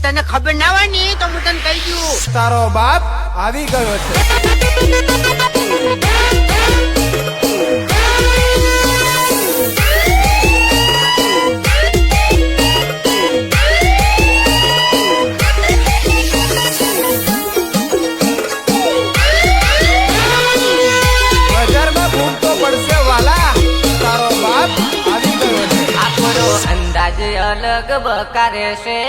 તને ખબર ના હોય ને તો હું તને કહી દઉં. તારો બાપ આવી ગયો છે. બજારમાં ઘૂમતો પડશે વાલા, તારો બાપ આવી ગયો છે. આપણો અંદાજ અલગ બકારે છે,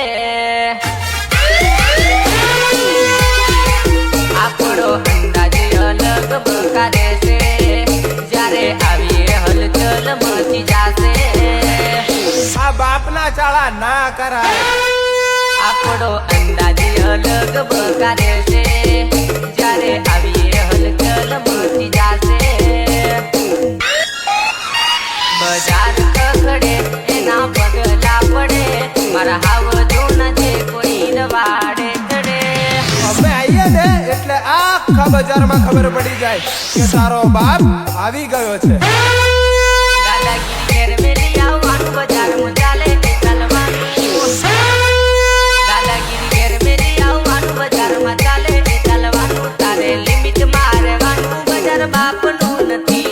આપણો અંદાજ અલગ બકારે છે. જ્યારે આવીએ હલચલ મચી જાશે. આ બાપના ચાળા ના કરાય. આપણો અંદાજ અલગ બકારે છે. જ્યારે આવીએ હલચલ મચી જાશે. બજાર કખડે એના પગલા પડે, મારા હાવ જોન છે કોઈ નવાડે ચડે. અમે આવીએ ને એટલે આખા બજારમાં ખબર પડી જાય કે તારો બાપ આવી ગયો છે. દાદાગીરી ઘેર મેલી આવવાનું, બજારમાં ચાલે તે ચાલવાનું. દાદાગીરી ઘેર મેલી આવવાનું, બજારમાં ચાલે તે ચાલવાનું. તારે લિમિટ મારવાનું, બજાર બાપનું નથી.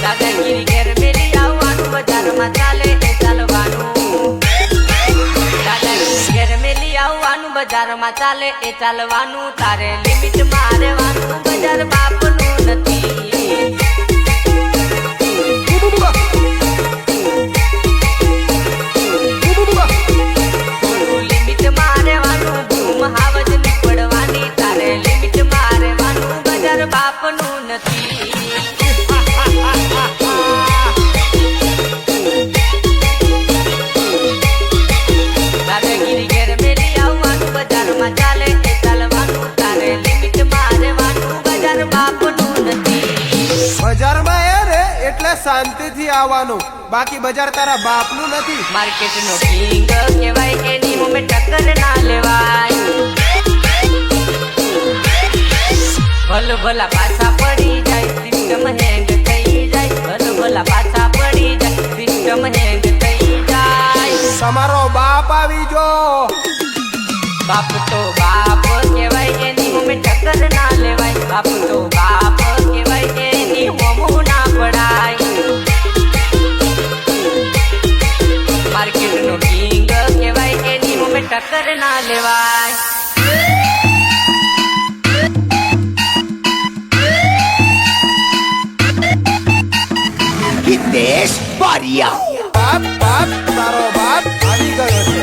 દાદાગીરી ઘેર મેલી આવવાનું, બજારમાં ચાલે તે ચાલવાનું. દાદાગીરી ઘેર મેલી આવવાનું, બજારમાં ચાલે એ ચાલવાનું. તારે લિમિટ મારવાનું, બજાર બાપનું નથી. થોડું લિમિટ મારવાનું, ધૂમ હાવજ નીકળવાની. તારે લિમિટ મારવાનું, બજાર બાપનું નથી. દાદાગીરી ઘેર મેલી આવવાનું, બજારમાં ચાલે એ ચાલવાનું. તારે લિમિટ મારવાનું, બજાર બાપનું નથી. બજારમાં એ રે એટલે શાંતિથી આવવાનું, બાકી બજાર તારા બાપનું નથી. માર્કેટનો કિંગ કહેવાય, એની મોમે ટક્કર ના લેવાય. ભલ ભલા પાછા પડી જાય, સિસ્ટમ હેંગ થઈ જાય. ભલ ભલા પાછા પડી જાય, સિસ્ટમ હેંગ થઈ જાય. તમારો બાપ આવી જો. બાપ તો બાપ કહેવાય, એની મોમે ટક્કર ના લેવાય. બાપ તો બાપ કહેવાય, એની મોમું ના પડાય. માર્કેટનો કિંગ કહેવાય, એની મોમે ટક્કર ના લેવાય. હિતેશ બારિયા. બાપ બાપ તારો બાપ આવી ગયો છે.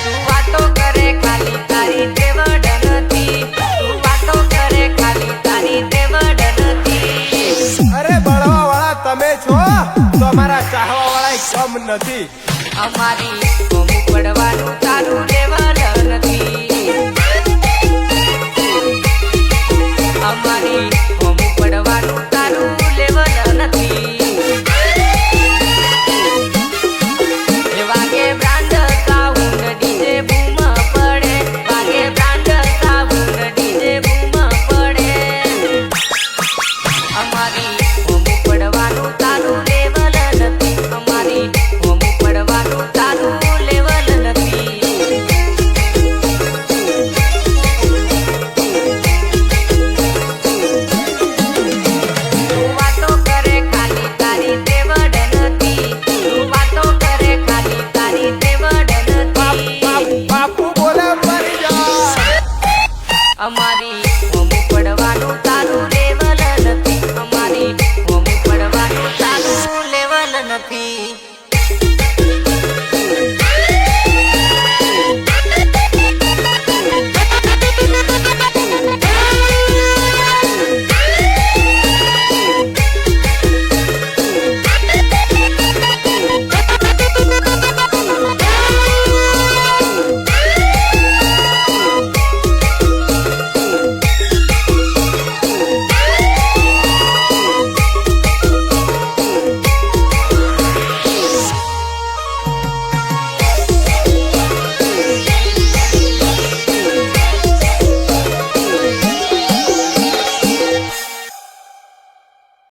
તું વાતો કરે ખાલી તારી તેવડ નથી. તું વાતો કરે ખાલી તારી તેવડ નથી. અરે બળવા વાળા તમે છો તો અમારા ચાહવા વાળા કમ નથી. અમારી કોમ પડવા